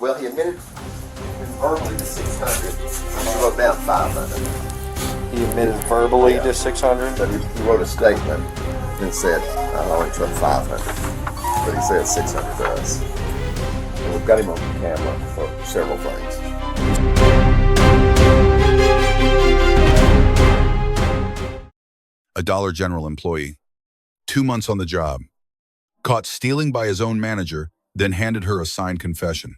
Well, he admitted verbally to 600. He wrote down 500. He admitted verbally to 600? But he wrote a statement and said, I only took 500. But he said 600 to us. And we've got him on camera for several things. A Dollar General employee, 2 months on the job, caught stealing by his own manager, then handed her a signed confession.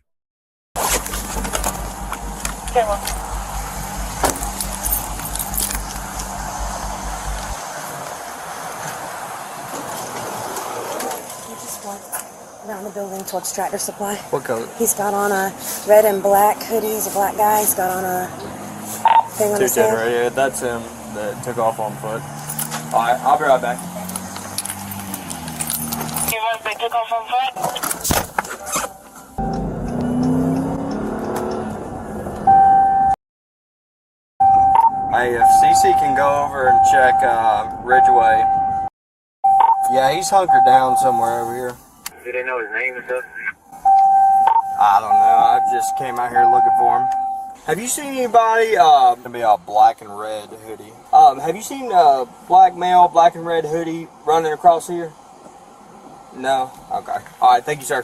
Around the building towards Tractor Supply. What color? He's got on a red and black hoodie. He's a black guy. He's got on a thing on his head. 210 radio. That's him that took off on foot. Alright, I'll be right back. They took off on foot? Hey, if CC can go over and check Ridgeway. Yeah, he's hunkered down somewhere over here. Do they know his name and stuff? I don't know. I just came out here looking for him. Have you seen anybody? Gonna be a black and red hoodie. Have you seen a black male, black and red hoodie running across here? No. Okay. All right. Thank you, sir.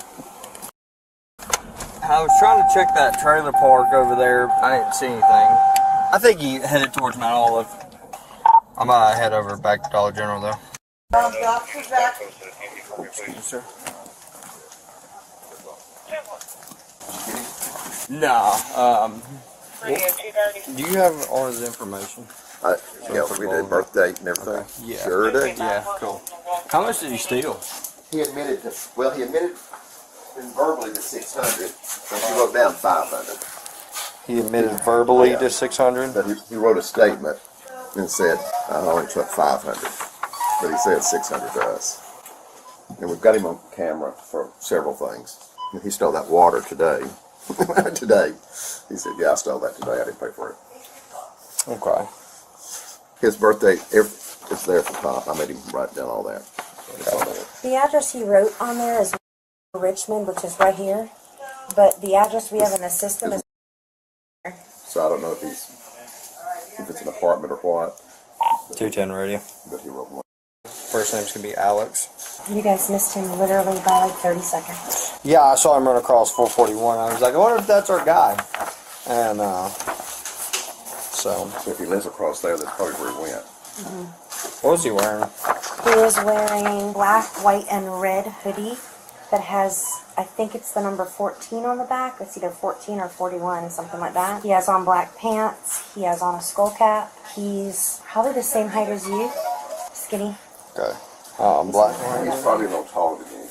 I was trying to check that trailer park over there. I didn't see anything. I think he headed towards Mount Olive. I'm gonna head over back to Dollar General though. Doctor's back. Excuse me, sir. No. Do you have all his information? Yeah, we did birth date and everything. Okay. Yeah. Sure do. Yeah, cool. How much did he steal? He admitted verbally to 600, but he wrote down 500. He admitted verbally to 600? But he wrote a statement and said, I only took 500. But he said 600 to us. And we've got him on camera for several things. He stole that water today. Today. He said, yeah, I stole that today. I didn't pay for it. Okay. His birthday is there at the top. I made him write down all that. The address he wrote on there is Richmond, which is right here. But the address we have in the system is... So I don't know if it's an apartment or what. 210 radio. But he wrote one. First name's gonna be Alex. You guys missed him literally by like 30 seconds. Yeah, I saw him run across 441. I was like, I wonder if that's our guy. And so if he lives across there, that's probably where he went. what was he wearing? He was wearing black, white, and red hoodie that has, I think it's the number 14 on the back. It's either 14 or 41, something like that. He has on black pants. He has on a skull cap. He's probably the same height as you. Skinny. Okay. Black. He's probably a little taller than you.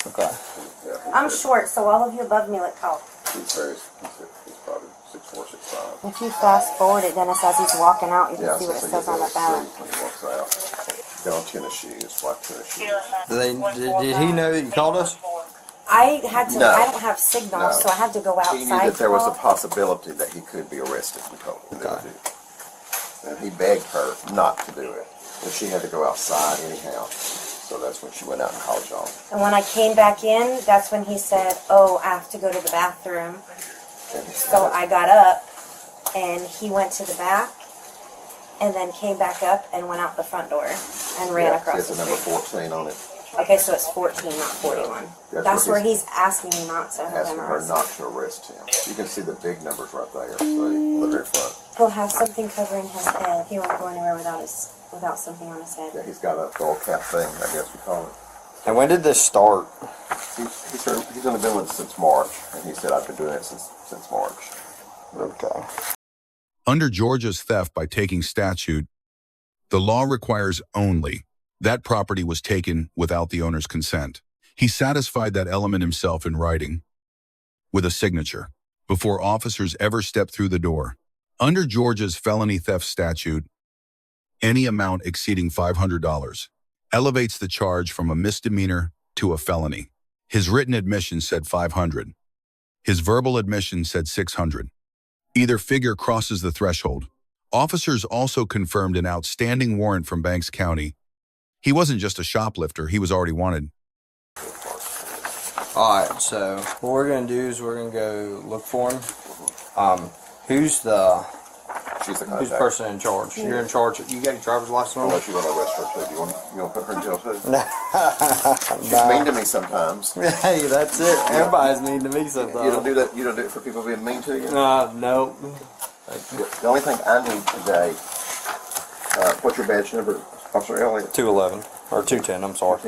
Okay. Yeah, I'm short, so all of you above me look tall. he's probably 6'4", 6'5". If you fast forward it, Dennis, as he's walking out, you can Yeah, see what it so says on the back. when he walks out. Got on tennis shoes, black tennis shoes. Did he know that you called us? I had to. No. I don't have signal, No. so I had to go outside. He knew that there was a for all. possibility that he could be arrested. We told him. Okay. And he begged her not to do it. And she had to go outside anyhow. So that's when she went out and called y'all. And when I came back in, that's when he said, "Oh, I have to go to the bathroom." So I got up, and he went to the back, and then came back up and went out the front door and ran across It's the a number street. 14 on it. Okay, so it's 14, not 41. That's where he's asking me not to have Asking him her arrested. not to arrest him. You can see the big numbers right there. See, the very front. He'll have something covering his head. He won't go anywhere without something on his head. Yeah, he's got a skull cap thing, I guess we call it. And when did this start? He's only been with us since March, and he said I've been doing it since March. Okay. Under Georgia's theft by taking statute, the law requires only that property was taken without the owner's consent. He satisfied that element himself in writing with a signature before officers ever stepped through the door. Under Georgia's felony theft statute, any amount exceeding $500 elevates the charge from a misdemeanor to a felony. His written admission said 500. His verbal admission said 600. Either figure crosses the threshold. Officers also confirmed an outstanding warrant from Banks County. He wasn't just a shoplifter, he was already wanted. Alright, so what we're gonna do is we're gonna go look for him. Who's the She's the who's the contact. person in charge? You're in charge. You got your driver's license on? Unless you want to arrest her too. You want to put her in jail too? No. She's mean to me sometimes. Hey, that's it. Everybody's mean to me sometimes. You don't do that. You don't do it for people being mean to you. No. The only thing I need today. What's your badge number, Officer Elliott? 211 or 210. I'm sorry.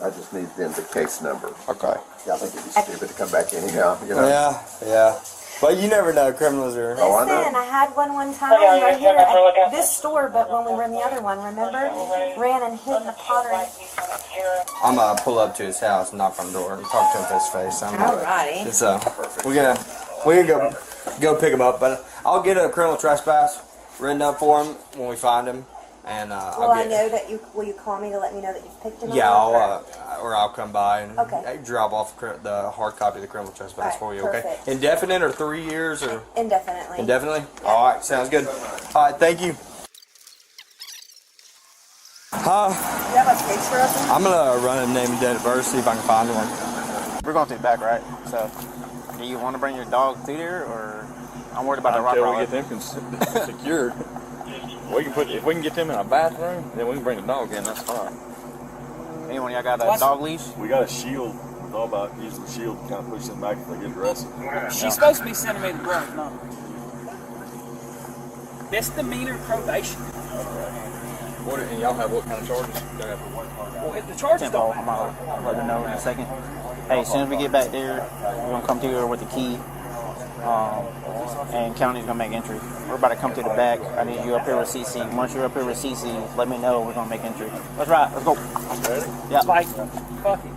I just need then the case number. Okay. Yeah, I think it'd be stupid to come back anyhow. You know. Yeah. But you never know. Criminals are. Oh, I know. Listen, I had one time right here at this store, but when we were in the other one, remember? Ran and hid in the pottery. I'm gonna pull up to his house and knock on the door and talk to him face to face. Alrighty. So we're gonna go pick him up, but I'll get a criminal trespass written up for him when we find him, and Will I know that you? Will you call me to let me know that you've picked him up? Yeah, I'll come by and Okay. drop off the hard copy of the criminal trespass Alright, for you. Okay. perfect. Indefinite or 3 years or Indefinitely. indefinitely? All right, sounds good. All right, thank you. You have a case for us? I'm gonna run a name and date of birth, see if I can find one. We're going through the back, right? So, do you want to bring your dog through there, or I'm worried about the rock Until we crawler? get them secured. If we can get them in a bathroom, then we can bring the dog in. That's fine. Anyone y'all got a dog leash? We got a shield. Thought about using the shield to kind of push them back if they get arrested. She's supposed to be sending me the brunt, no. Misdemeanor probation. And y'all have what kind of charges? Well, if the charges Tempo. don't I'm matter. gonna let her know in a second. Hey, as soon as we get back there, we're gonna come through here with the key. And county's gonna make entry. We're about to come to the back. I need you up here with CC. Once you're up here with CC, let me know. We're gonna make entry. Let's ride. Let's go. Ready? Yeah. Like, fuck it.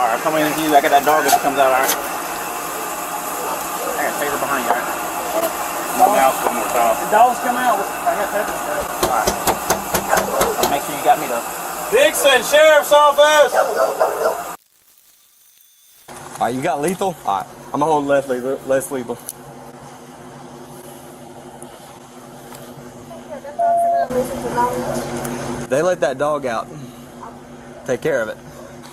All right, I'm coming with you. I got that dog that comes out. All right. I got Taser behind you. All right. Come out one more time. The dogs come out. I got pepper spray. Make sure you got me though. Dixon Sheriff's Office. All right, you got lethal. All right, I'm gonna hold less lethal. They let that dog out. Take care of it.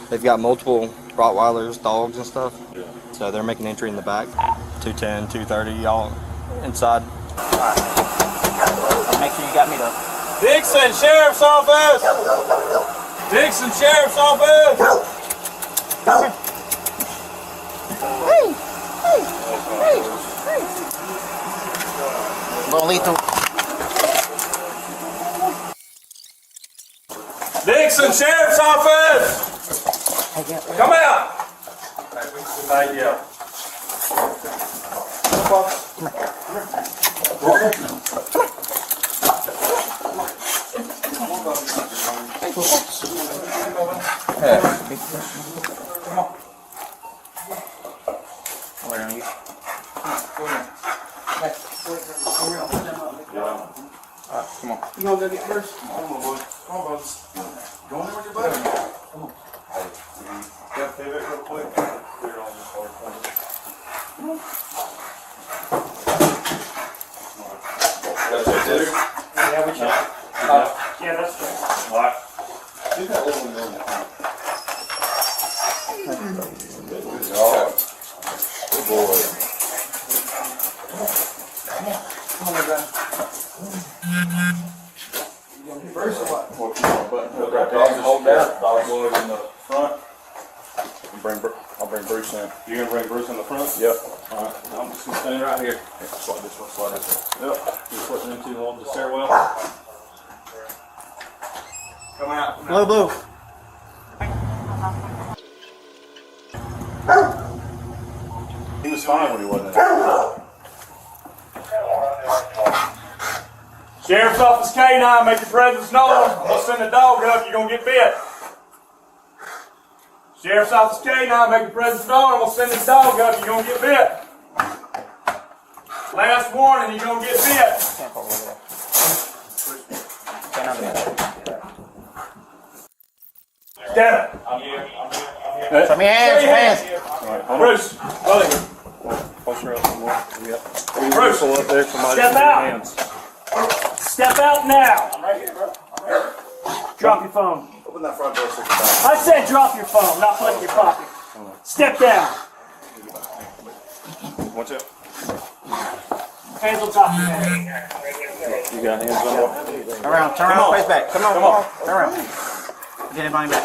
They've got multiple Rottweilers, dogs, and stuff. Yeah. So they're making entry in the back. 210, 230, y'all inside. Make sure you got me though. Dixon Sheriff's Office! Dixon Sheriff's Office! Little lethal. Dixon Sheriff's Office! Come out! Thank you. Where are you? Come on. You gonna go get first? Come on, boys. Come on, boys. Go in there with your buddy. Come on. Yeah, pivot real quick. Clear on this hard corner. That's it, dude. Yeah, we should. Yeah, that's good. What? Do that little one there. Good job. Good boy. Come on, guys. You gonna get first or what? What you want, button hook right there? Hold that. Dog going in the front. I'll bring Bruce in. You're gonna bring Bruce in the front? Yep. Alright, I'm just gonna stand right here. Slide this one, slide this one. Yep. You're putting into the stairwell. Come out. Blue, blue. He was fine when he wasn't there. Sheriff's Office K9, make your presence known. We'll send a dog up, you're gonna get bit. Sheriff's Office K9, make your presence known. We'll send this dog up, you're gonna get bit. Last warning, you're gonna get bit. Tempo over there. Stand under there. Stand up. I'm here. I'm here. Show me your hands. Show your hands. All right, hold on. Bruce, Willie, Push her up some more. Yep. Bruce, Pull up there. Somebody step put your out. hands. Step out now. I'm right here, bro. I'm here. Drop your phone. Open that front door so you can I said drop your phone, not put it in your pocket. Step down. Watch out. Hands on top of your head. You got hands on. Turn around, face back. Come on. Turn around. Get anybody back.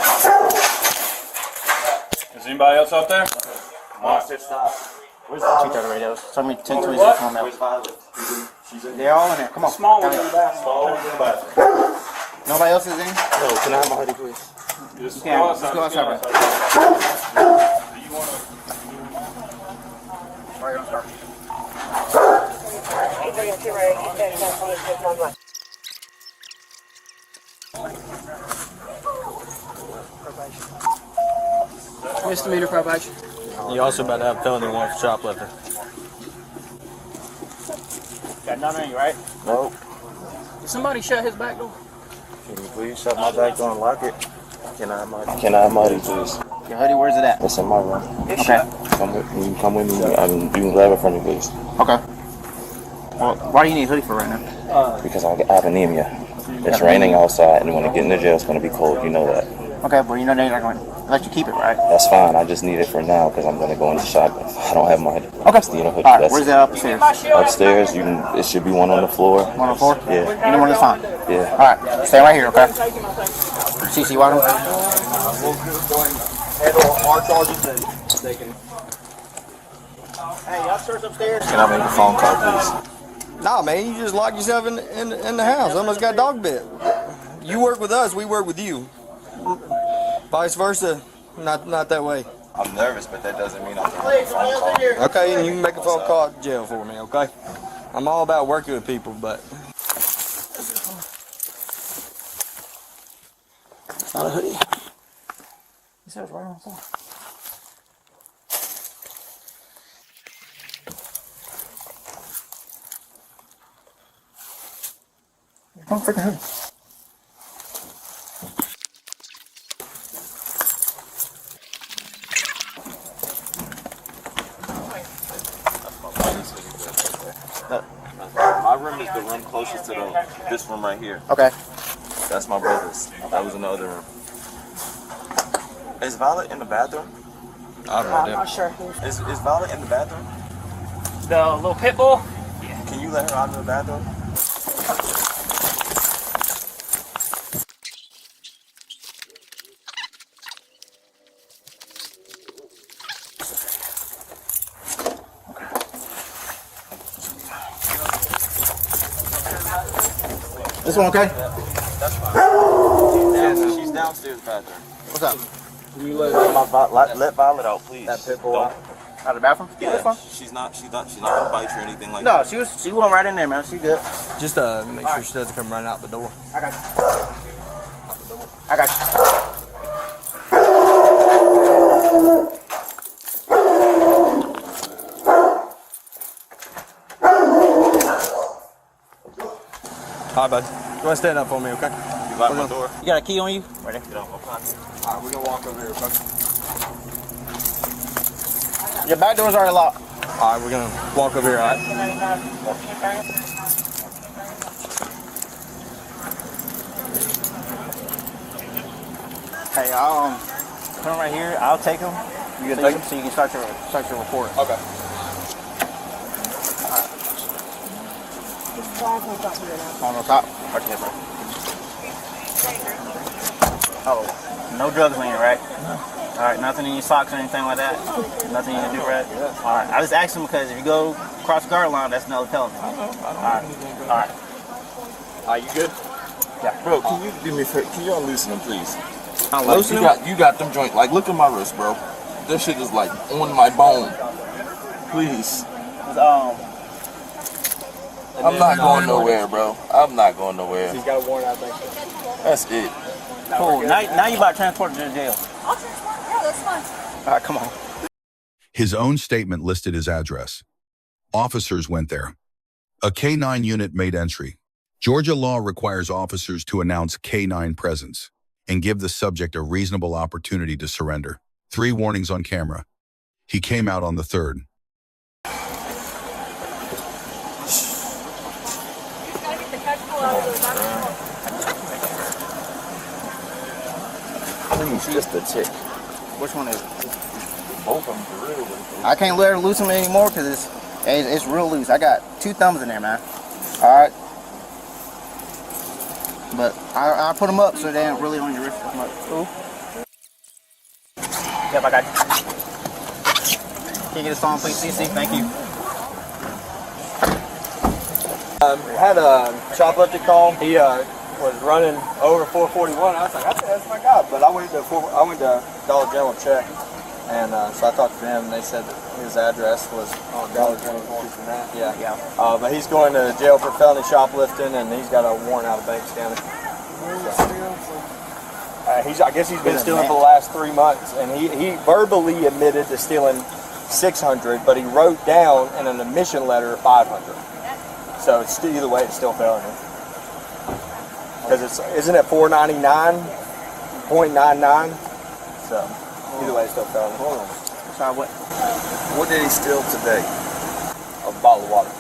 Is anybody else out there? Where's the two radios? Show me 10 tweets that come out. They're all in there. Come on. Small ones in the bathroom. Nobody else is in? No, can I have my hoodie, please? Just Yeah, go let's outside. go outside, bro. Do you want to? Right on, start. Misdemeanor probation. You also about to have felony warrant for shoplifting. Got nothing in you, right? Nope. Did somebody shut his back door? Can you please shut my back door and lock it? Can I have my hoodie, please? Your hoodie, where's it at? It's in my room. Okay. Come with me. You can grab it from me, please. Okay. Well, why do you need a hoodie for right now? Because I have anemia. It's raining outside, and when I get in the jail, it's going to be cold. You know that. Okay, well, you know they're not going to let you keep it, right? That's fine. I just need it for now because I'm going to go in the shop. I don't have my hoodie. Okay. It's the hoodie. All right, That's where's that upstairs? upstairs. It should be one on the floor. One on the floor? Yeah. You know where to find? Yeah. All right, stay right here, okay? CC, why don't Handle our charges and they can. Hey, y'all search upstairs? Can I make a phone call, please? Nah, man, you just lock yourself in the house. Almost got dog bit. You work with us, we work with you. Vice versa, not that way. I'm nervous, but that doesn't mean I can make a phone call. Okay, and you can make a phone call to jail for me, okay? I'm all about working with people, but It's not a hoodie. He said it's right on the floor. One freaking hoodie. My room is the room closest to this room right here. Okay. That's my brother's. That was in the other room. Is Violet in the bathroom? I don't know. Sure. Is Violet in the bathroom? The little pit bull? Can you let her out of the bathroom? This one okay? That's fine. She's downstairs bathroom. What's up? Let Violet out, please. That pit bull out. Out of the bathroom? Yeah, That's fine. she's not gonna bite you or anything like No, that. she went right in there, man. She good. Just make sure she doesn't come running out the door. I got you. I got you. All right, bud. Go ahead and stand up for me, okay? You lock my door. You got a key on you? Right there. Get out my pocket. All right, we're gonna walk over here, okay? Your back door's already locked. All right, we're gonna walk over here, all right? Hey, I'll put them right here. I'll take them. You gonna take them so you can start your report. Okay. On the top. Right there, bro. Oh, no drugs on you, right? No. All right, nothing in your socks or anything like that? Nothing in your do-rag? All right, I just asked him because if you go cross the guard line, that's another felony. All right. All right. Are you good? Bro, can you do me a favor? Can y'all loosen them, please? I'm Like, loosening you got them joint. Like, look at my wrist, bro. That shit is like on my bone. Please. I'm not going nowhere, bro. I'm not going nowhere. He's got a warrant out there. That's it. Cool. Now you about to transport to the jail. I'll transport. Yeah, that's fine. All right, come on. His own statement listed his address. Officers went there. A K-9 unit made entry. Georgia law requires officers to announce K-9 presence. and give the subject a reasonable opportunity to surrender. 3 warnings on camera. He came out on the 3rd. Please, just a tick. Which one is it? Both of them for real. I can't let her loosen it anymore because it's real loose. I got 2 thumbs in there, man. All right. But I put them up so they ain't really on your wrist as much. Ooh. Yep, I got you. Can you get this on, please, CC? Thank you. Had a shoplifting call. He was running over 441. I was like, that's my God. But I went to Dollar General check, and so I talked to them, and they said that his address was on Dollar General. Yeah. But he's going to jail for felony shoplifting, and he's got a warrant out of Banks County. I guess he's been stealing for the last 3 months, and he verbally admitted to stealing 600, but he wrote down in an admission letter 500. So it's still, either way, it's still felony. Because isn't it 499.99? So either way, it's still felony. Hold on. Sorry, what? What did he steal today? A bottle of water.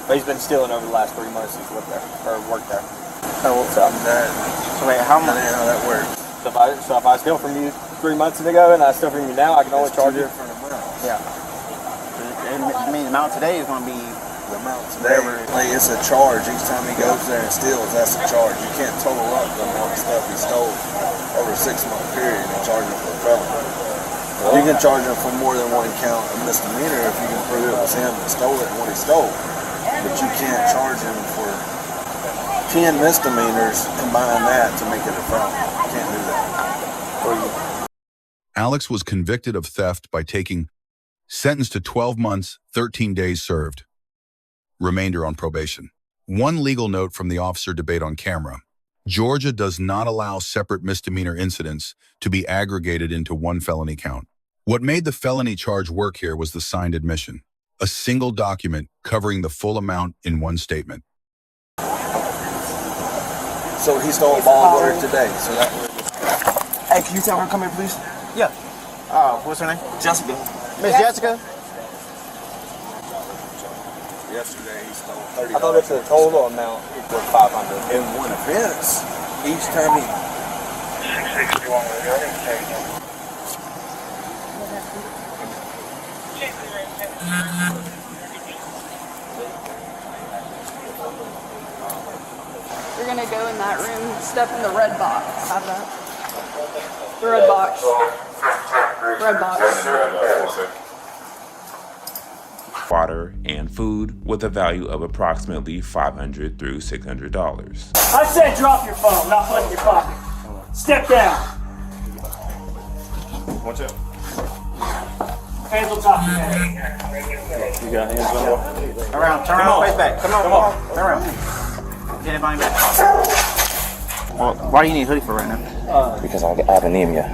But he's been stealing over the last 3 months he's lived there or worked there. So wait, how much? How that works? So if I steal from you 3 months ago and I steal from you now, I can only charge you. Yeah. I mean, the amount today is going to be The amount today, like it's a charge. Each time he goes there and steals, that's a charge. You can't total up the amount of stuff he stole over a 6-month period and charge him for a felony. You can charge him for more than 1 count of misdemeanor if you can prove it was him that stole it and what he stole. But you can't charge him for 10 misdemeanors, combine that to make it a felony. You can't do that. Alex was convicted of theft by taking sentenced to 12 months, 13 days served. Remainder on probation. One legal note from the officer debate on camera. Georgia does not allow separate misdemeanor incidents to be aggregated into one felony count. What made the felony charge work here was the signed admission, a single document covering the full amount in one statement. So he stole a ball of water today. So that. Hey, can you tell her to come here, please? Yeah. What's her name? Jessica. Miss Jessica? Yesterday he stole $30. I thought it's the total amount equals 500. In one offense. Each time he. 661 You're gonna go in that room, step in the red box. Have that. The red box. Red box. Water and food with a value of approximately $500 through $600. I said drop your phone, not put it in your pocket. Step down. Watch out. Hands on top of your head. You got hands on your. Turn around, face back. Come on. Turn around. Get everybody back. Well, why do you need a hoodie for right now? Because I have anemia.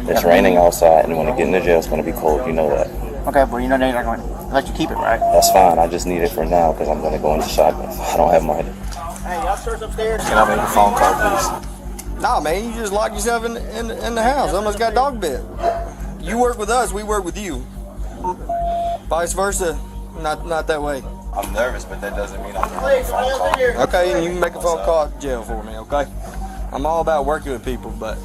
It's raining outside, and when I get into jail, it's going to be cold. You know that. Okay, but you know they're not going to let you keep it, right? That's fine. I just need it for now because I'm going to go into shotgun. I don't have my. Hey, y'all search upstairs. Can I make a phone call, please? Nah, man, you just lock yourself in the house. Almost got dog bit. You work with us, we work with you. Vice versa, not that way. I'm nervous, but that doesn't mean I'm going to make a phone call. Okay, and you can make a phone call at jail for me, okay? I'm all about working with people, but